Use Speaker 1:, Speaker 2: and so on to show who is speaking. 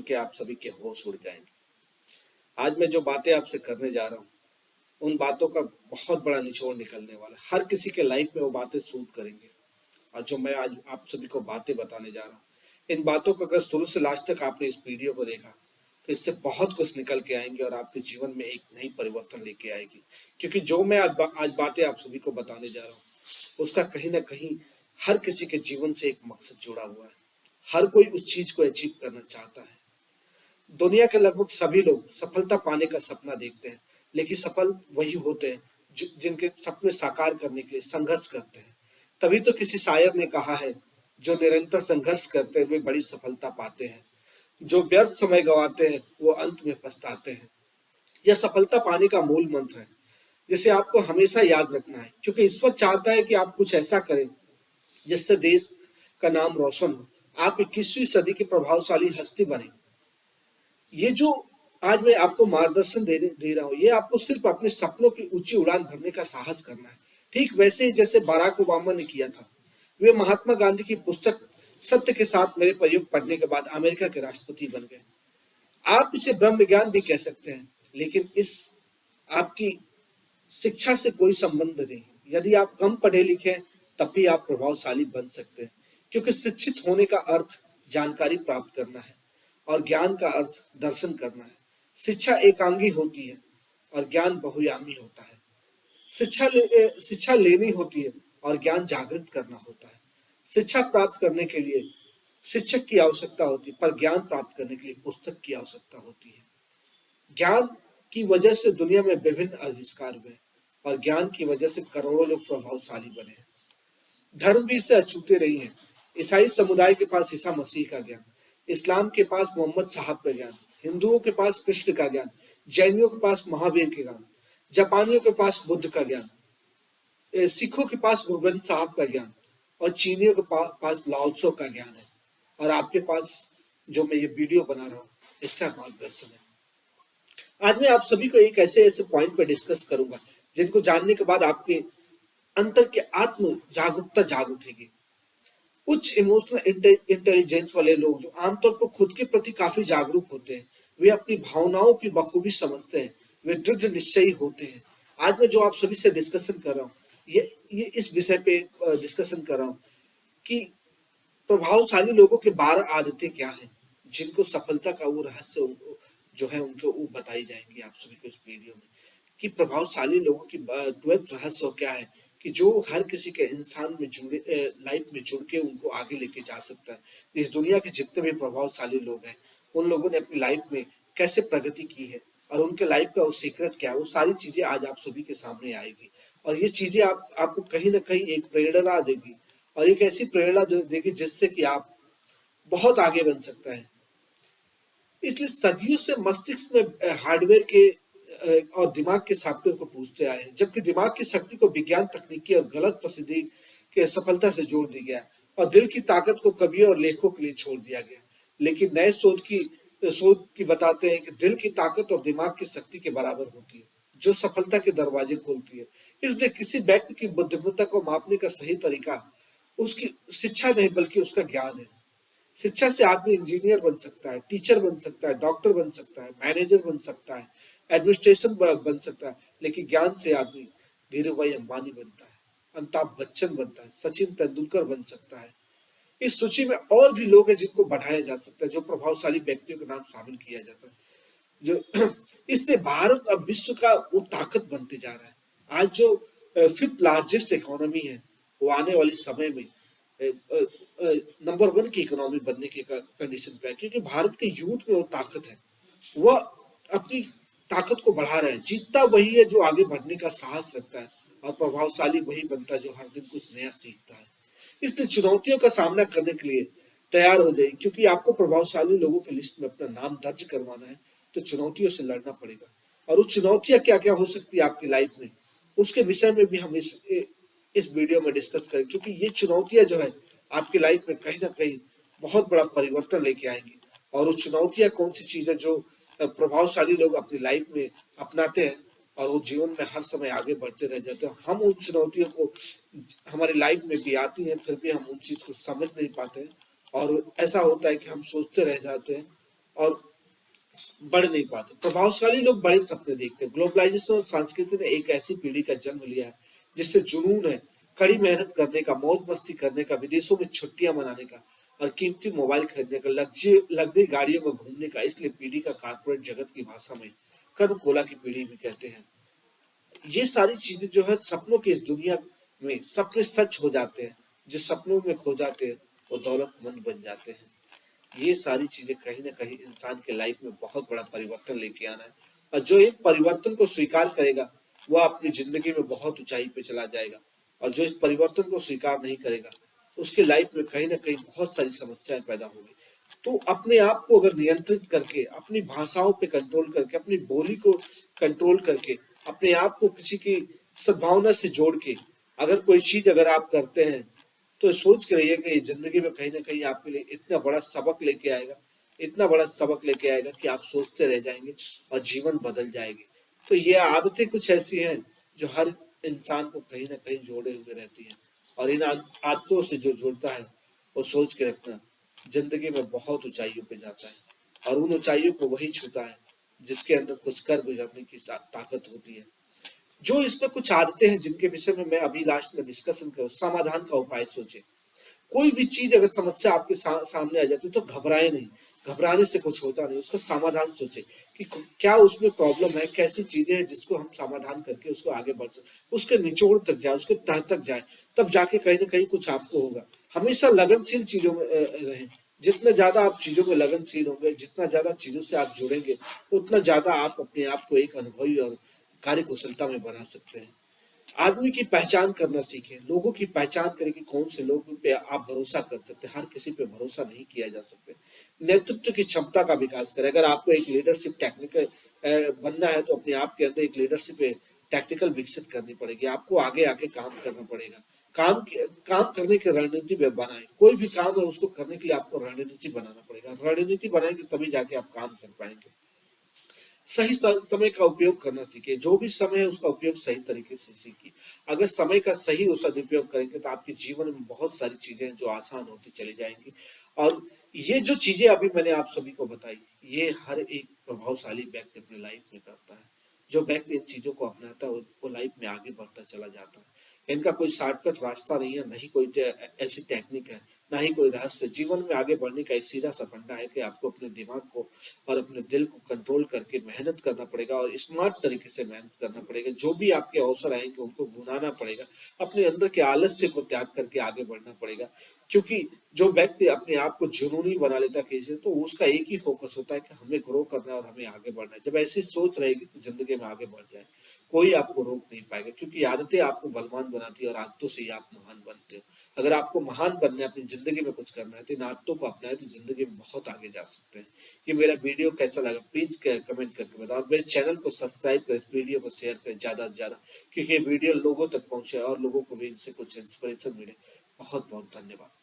Speaker 1: के आप सभी के होश उड़ जाएंगे। आज मैं जो बातें आपसे करने जा रहा हूँ, उन बातों का बहुत बड़ा निचोड़ निकलने वाला है। हर किसी के लाइफ में वो बातें सूट करेंगे। और जो मैं आज आप सभी को बातें बताने जा रहा हूँ, इन बातों को अगर शुरू से लास्ट तक आपने इस वीडियो को देखा तो इससे बहुत कुछ निकल के आएंगे और आपके जीवन में एक नई परिवर्तन लेके आएगी। क्योंकि जो मैं आज बातें आप सभी को बताने जा रहा हूँ, उसका कहीं ना कहीं हर किसी के जीवन से एक मकसद जुड़ा हुआ है। हर कोई उस चीज को अचीव करना चाहता है। दुनिया के लगभग सभी लोग सफलता पाने का सपना देखते हैं, लेकिन सफल वही होते हैं जिनके सपने साकार करने के लिए संघर्ष करते हैं। तभी तो किसी शायर ने कहा है, जो निरंतर संघर्ष करते हैं वे बड़ी सफलता पाते हैं, जो व्यर्थ समय गवाते हैं वो अंत में पछताते हैं। यह सफलता पाने का मूल मंत्र है, जिसे आपको हमेशा याद रखना है, क्योंकि ईश्वर चाहता है कि आप कुछ ऐसा करें जिससे देश का नाम रोशन हो, आप 21वीं सदी की प्रभावशाली हस्ती बने। ये जो आज मैं आपको मार्गदर्शन दे रहा हूँ, ये आपको सिर्फ अपने सपनों की ऊंची उड़ान भरने का साहस करना है, ठीक वैसे ही जैसे बराक ओबामा ने किया था। वे महात्मा गांधी की पुस्तक सत्य के साथ मेरे प्रयोग पढ़ने के बाद अमेरिका के राष्ट्रपति बन गए। आप इसे ब्रह्म विज्ञान भी कह सकते हैं, लेकिन इस आपकी शिक्षा से कोई संबंध नहीं। यदि आप कम पढ़े लिखे हैं, तब भी आप प्रभावशाली बन सकते हैं, क्योंकि शिक्षित होने का अर्थ जानकारी प्राप्त करना है और ज्ञान का अर्थ दर्शन करना है। शिक्षा एकांगी होती है और ज्ञान बहुयामी होता है। शिक्षा लेनी होती है और ज्ञान जागृत करना होता है। शिक्षा प्राप्त करने के लिए शिक्षक की आवश्यकता होती है, पर ज्ञान प्राप्त करने के लिए पुस्तक की आवश्यकता होती है। ज्ञान की वजह से दुनिया में विभिन्न आविष्कार हुए और ज्ञान की वजह से करोड़ों लोग प्रभावशाली बने हैं। धर्म भी इससे अछूते नहीं है। ईसाई समुदाय के पास ईसा मसीह का ज्ञान, इस्लाम के पास मोहम्मद साहब का ज्ञान, हिंदुओं के पास कृष्ण का ज्ञान, जैनियों के पास महावीर के ज्ञान, जापानियों के पास बुद्ध का ज्ञान, सिखों के पास गुरु ग्रंथ साहब का ज्ञान और चीनियों के पास लाओ त्सो का ज्ञान है। और आपके पास जो मैं ये वीडियो बना रहा हूँ, इसका मार्गदर्शन है। आज मैं आप सभी को एक ऐसे ऐसे पॉइंट पर डिस्कस करूंगा जिनको जानने के बाद आपके अंतर के आत्म जागरूकता जाग उठेगी। उच्च इमोशनल इंटेलिजेंस वाले लोग जो आमतौर पर खुद के प्रति काफी जागरूक होते हैं, वे अपनी भावनाओं की बखूबी समझते हैं, वे दृढ़ निश्चयी होते हैं। आज मैं जो आप सभी से डिस्कशन कर रहा हूँ, ये इस विषय पे डिस्कशन कर रहा हूँ कि प्रभावशाली लोगों के 12 आदतें क्या हैं, जिनको सफलता का वो रहस्य जो है उनको वो बताई जाएंगी आप सभी को इस वीडियो में। कि प्रभावशाली लोगों की 12 रहस्य क्या है, कि जो हर किसी के इंसान में जुड़े लाइफ में जुड़ के उनको आगे लेके जा सकता है। इस दुनिया के जितने भी प्रभावशाली लोग हैं, उन लोगों ने अपनी लाइफ में कैसे प्रगति की है और उनके लाइफ का वो सीक्रेट क्या है, वो सारी चीजें आज आप सभी के सामने आएगी। और ये चीजें आपको कहीं ना कहीं एक प्रेरणा देगी और एक ऐसी प्रेरणा देगी जिससे कि आप बहुत आगे बन सकता है। इसलिए सदियों से मस्तिष्क में हार्डवेयर के और दिमाग के सॉफ्टवेयर को पूछते आए हैं, जबकि दिमाग की शक्ति को विज्ञान, तकनीकी और गलत प्रसिद्धि के सफलता से जोड़ दिया गया और दिल की ताकत को कवियों और लेखकों के लिए छोड़ दिया गया। लेकिन नए शोध की बताते हैं कि दिल की ताकत और दिमाग की शक्ति के बराबर होती है, जो सफलता के दरवाजे खोलती है। इसलिए किसी व्यक्ति की बुद्धिमत्ता को मापने का सही तरीका उसकी शिक्षा नहीं बल्कि उसका ज्ञान है। शिक्षा से आदमी इंजीनियर बन सकता है, टीचर बन सकता है, डॉक्टर बन सकता है, मैनेजर बन सकता है, एडमिनिस्ट्रेशन बन सकता है, लेकिन ज्ञान से आदमी धीरू भाई अंबानी बनता है, अमिताभ बच्चन बनता है, सचिन तेंदुलकर बन सकता है। इस सूची में और भी लोग हैं जिनको बढ़ाया जा सकता है, जो प्रभावशाली व्यक्तियों का नाम शामिल किया जाता है। जो इसलिए भारत अब विश्व का वो ताकत बनते जा रहा है। आज जो 5th लार्जेस्ट इकोनॉमी है, वो आने वाले समय में नंबर 1 की इकोनॉमी बनने की कंडीशन पे है, क्योंकि भारत के यूथ में वो ताकत है। वह अपनी ताकत को बढ़ा रहा है। जीतता वही है जो आगे बढ़ने का साहस रखता है और प्रभावशाली वही बनता है जो हर दिन कुछ नया सीखता है। इसलिए चुनौतियों का सामना करने के लिए तैयार हो जाइए, क्योंकि आपको प्रभावशाली लोगों की लिस्ट में अपना नाम दर्ज करवाना है, तो चुनौतियों से लड़ना पड़ेगा। और वो चुनौतियां क्या क्या हो सकती है आपकी लाइफ में, उसके विषय में भी हम इस वीडियो में डिस्कस करें, क्योंकि ये चुनौतियां जो है आपकी लाइफ में कहीं ना कहीं बहुत बड़ा परिवर्तन लेके आएंगी। और वो चुनौतियां कौन सी चीजें जो प्रभावशाली लोग अपनी लाइफ में अपनाते हैं और वो जीवन में हर समय आगे बढ़ते रह जाते हैं। हम उन चुनौतियों को हमारी लाइफ में भी आती हैं, फिर भी हम उन चीज को समझ नहीं पाते हैं और ऐसा होता है कि हम सोचते रह जाते हैं और बढ़ नहीं पाते। प्रभावशाली लोग बड़े सपने देखते हैं। ग्लोबलाइजेशन और संस्कृति ने एक ऐसी पीढ़ी का जन्म लिया है जिससे जुनून है, कड़ी मेहनत करने का, मौज मस्ती करने का, विदेशों में छुट्टियां मनाने का और कीमती मोबाइल खरीदने का, लग्जरी गाड़ियों में घूमने का। इसलिए पीढ़ी का कारपोरेट जगत की भाषा में कर्म कोला की पीढ़ी भी कहते हैं। ये सारी चीजें जो है सपनों की इस दुनिया में सपने सच हो जाते हैं। जो सपनों में खो जाते हैं वो दौलतमंद बन जाते हैं। ये सारी चीजें कहीं ना कहीं इंसान के लाइफ में बहुत बड़ा परिवर्तन लेके आना है। और जो इस परिवर्तन को स्वीकार करेगा वह अपनी जिंदगी में बहुत ऊंचाई पे चला जाएगा। और जो इस परिवर्तन को स्वीकार नहीं करेगा उसके लाइफ में कहीं ना कहीं बहुत सारी समस्याएं पैदा होंगी। तो अपने आप को अगर नियंत्रित करके, अपनी भाषाओं पे कंट्रोल करके, अपनी बोली को कंट्रोल करके, अपने आप को किसी की सद्भावना से जोड़ के अगर कोई चीज अगर आप करते हैं तो सोच के रहिए कि ये जिंदगी में कहीं ना कहीं आपके लिए इतना बड़ा सबक लेके आएगा, इतना बड़ा सबक लेके आएगा कि आप सोचते रह जाएंगे और जीवन बदल जाएगी। तो ये आदतें कुछ ऐसी हैं जो हर इंसान को कहीं ना कहीं जोड़े हुए रहती हैं। और इन आदतों से जो जुड़ता है वो सोच के रखना जिंदगी में बहुत ऊंचाइयों पे जाता है। और उन ऊंचाइयों को वही छूता है जिसके अंदर कुछ कर गुजरने की ताकत होती है। जो इसमें कुछ आदतें हैं जिनके विषय में मैं अभी लास्ट में डिस्कशन करूं, समाधान का उपाय सोचे। कोई भी चीज अगर समस्या आपके सामने आ जाती है तो घबराए नहीं। घबराने से कुछ होता नहीं, उसका समाधान सोचे कि क्या उसमें प्रॉब्लम है, कैसी चीजें हैं जिसको हम समाधान करके उसको आगे बढ़ सकते, उसके निचोड़ तक जाए, उसके तह तक जाए, तब जाके कहीं ना कहीं कुछ आपको होगा। हमेशा लगनशील चीजों में रहें। जितना ज्यादा आप चीजों में लगनशील होंगे, जितना ज्यादा चीजों से आप जुड़ेंगे, उतना ज्यादा आप अपने आप को एक अनुभवी और कार्य कुशलता में बना सकते हैं। आदमी की पहचान करना सीखें। लोगों की पहचान करें कि कौन से लोग पे आप भरोसा कर सकते हैं। हर किसी पे भरोसा नहीं किया जा सकता। नेतृत्व की क्षमता का विकास करें। अगर आपको एक लीडरशिप टेक्निकल बनना है तो अपने आप के अंदर एक लीडरशिप टैक्टिकल विकसित करनी पड़ेगी। आपको आगे आके काम करना पड़ेगा। काम करने की रणनीति बनाएं। कोई भी काम है उसको करने के लिए आपको रणनीति बनाना पड़ेगा। रणनीति बनाएंगे तभी जाके आप काम कर पाएंगे। सही समय का उपयोग करना सीखिए। जो भी समय है उसका उपयोग सही तरीके से सीखिए। अगर समय का सही सदुपयोग करेंगे तो आपके जीवन में बहुत सारी चीजें जो आसान होती चली जाएंगी। और ये जो चीजें अभी मैंने आप सभी को बताई, ये हर एक प्रभावशाली व्यक्ति अपने लाइफ में करता है। जो व्यक्ति इन चीजों को अपनाता है वो लाइफ में आगे बढ़ता चला जाता है। इनका कोई शॉर्टकट रास्ता नहीं है, नहीं कोई ऐसी टेक्निक है, ना ही कोई रहस्य। जीवन में आगे बढ़ने का एक सीधा सा फंडा है कि आपको अपने दिमाग को और अपने दिल को कंट्रोल करके मेहनत करना पड़ेगा और स्मार्ट तरीके से मेहनत करना पड़ेगा। जो भी आपके अवसर आएंगे उनको भुनाना पड़ेगा। अपने अंदर के आलस्य को त्याग करके आगे बढ़ना पड़ेगा। क्योंकि जो व्यक्ति अपने आप को जुनूनी बना लेता है तो उसका एक ही फोकस होता है कि हमें ग्रो करना है और हमें आगे बढ़ना है। जब ऐसी सोच रहेगी तो जिंदगी में आगे बढ़ जाए, कोई आपको रोक नहीं पाएगा। क्योंकि आदतें आपको बलवान बनाती है और आदतों से ही आप महान बनते हो। अगर आपको महान बनना है, अपनी जिंदगी में कुछ करना है, तो इन आदतों को अपनाए तो जिंदगी में बहुत आगे जा सकते हैं। कि मेरा वीडियो कैसा लगा प्लीज कमेंट करके बताओ। और मेरे चैनल को सब्सक्राइब करें, इस वीडियो को शेयर करें ज्यादा से ज्यादा, क्योंकि ये वीडियो लोगों तक पहुंचे और लोगों को भी इनसे कुछ इंस्पिरेशन मिले। बहुत बहुत धन्यवाद।